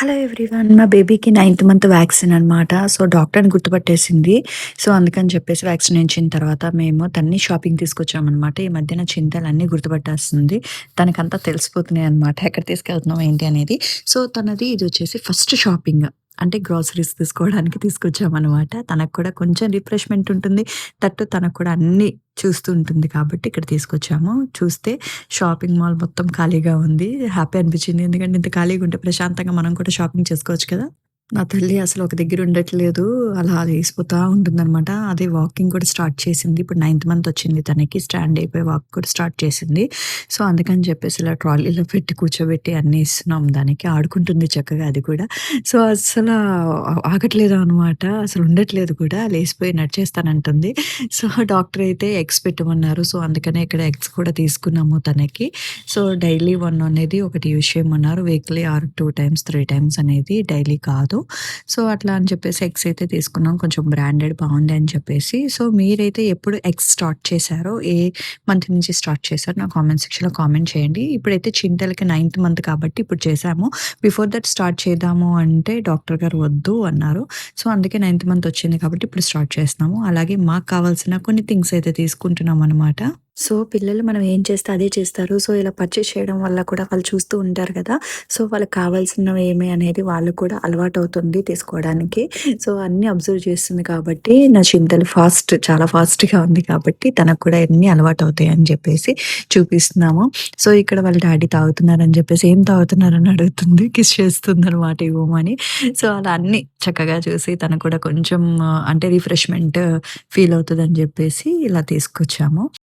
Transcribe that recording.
Hello everyone. మా బేబీకి ninth month vaccine అనమాట. సో, డాక్టర్‌ని గుర్తుపట్టేసింది. సో, అందుకని చెప్పేసి వ్యాక్సిన్ ఏయించిన తర్వాత మేము తన్ని షాపింగ్‌కి తీసుకొచ్చామనమాట. ఈ మధ్యన చింతలన్నీ గుర్తుపట్టేస్తుంది. తనకంతా తెలిసిపోతున్నాయనమాట. ఎక్కడ తీసుకెళ్తున్నాం ఏంటి అనేది. సో, తనది ఇదొచ్చేసి ఫస్ట్ షాపింగ్. అంటే గ్రోసరీస్ తీసుకోవడానికి తీసుకొచ్చామనమాట. తనకు కూడా కొంచెం రిఫ్రెష్‌మెంట్ ఉంటుంది. తనకు కూడా అన్నీ చూస్తూ ఉంటుంది కాబట్టి ఇక్కడ తీసుకొచ్చాము. చూస్తే షాపింగ్ మాల్ మొత్తం ఖాళీగా ఉంది. హ్యాపీ అనిపించింది. ఎందుకంటే ఇంత ఖాళీగా ఉంటే ప్రశాంతంగా మనం కూడా షాపింగ్ చేసుకోవచ్చు కదా! నా తల్లి అసలు ఒక దగ్గర ఉండట్లేదు. అలా లేసిపోతా ఉంటుందనమాట. అదే వాకింగ్ కూడా స్టార్ట్ చేసింది. ఇప్పుడు 9థ్ మంత్ వచ్చింది తనకి. స్టాండ్ అయిపోయి వాక్ కూడా స్టార్ట్ చేసింది. సో, అందుకని చెప్పేసి ఇలా ట్రాలీలో పెట్టి కూర్చోబెట్టి అన్నీ ఇస్తున్నాం దానికి. ఆడుకుంటుంది చక్కగా అది కూడా. సో, అస్సల ఆగట్లేదు అనమాట. అసలు ఉండట్లేదు కూడా. లేసిపోయి నడిచేస్తానంటుంది. సో, డాక్టర్ అయితే ఎగ్స్ పెట్టమన్నారు. సో, అందుకనే ఇక్కడ ఎగ్స్ కూడా తీసుకున్నాము తనకి. సో, డైలీ 1 అనేది ఒకటి యూజ్ చేయమన్నారు. వీక్లీ ఆర్ 2 టైమ్స్, 3 టైమ్స్ అనేది డైలీ కాదు. సో, అట్లా అని చెప్పేసి ఎగ్స్ అయితే తీసుకున్నాం. కొంచెం బ్రాండెడ్ బావుంది అని చెప్పేసి. సో, మీరైతే ఎప్పుడు ఎగ్స్ స్టార్ట్ చేశారో? ఏ మంత్ నుంచి స్టార్ట్ చేశారో? నా కామెంట్ సెక్షన్‌లో కామెంట్ చేయండి. ఇప్పుడైతే చింతలకి 9థ్ మంత్ కాబట్టి ఇప్పుడు చేశాము. బిఫోర్ దట్ స్టార్ట్ చేద్దాము అంటే డాక్టర్ గారు వద్దు అన్నారు. సో, అందుకే 9థ్ మంత్ వచ్చింది కాబట్టి ఇప్పుడు స్టార్ట్ చేస్తున్నాము. అలాగే మాకు కావాల్సిన కొన్ని థింగ్స్ అయితే తీసుకుంటున్నామనమాట. సో, పిల్లలు మనం ఏం చేస్తే అదే చేస్తారు. సో, ఇలా పర్చేస్ చేయడం వల్ల కూడా వాళ్ళు చూస్తూ ఉంటారు కదా! సో, వాళ్ళకి కావాల్సినవి ఏమి అనేది వాళ్ళకి కూడా అలవాటవుతుంది తీసుకోవడానికి. సో, అన్నీ అబ్జర్వ్ చేస్తుంది కాబట్టి నా చింతలు చాలా ఫాస్ట్‌గా ఉంది కాబట్టి తనకు కూడా అన్నీ అలవాటవుతాయి అని చెప్పేసి చూపిస్తున్నాము. సో, ఇక్కడ వాళ్ళ డ్యాడీ తాగుతున్నారని చెప్పేసి, "ఏం తాగుతున్నారని?" అడుగుతుంది. కిస్ చేస్తుందనమాట ఇవ్వమని. సో, అలా అన్నీ చక్కగా చూసి తను కూడా కొంచెం అంటే రిఫ్రెష్‌మెంట్ ఫీల్ అవుతదని చెప్పేసి ఇలా తీసుకొచ్చాము.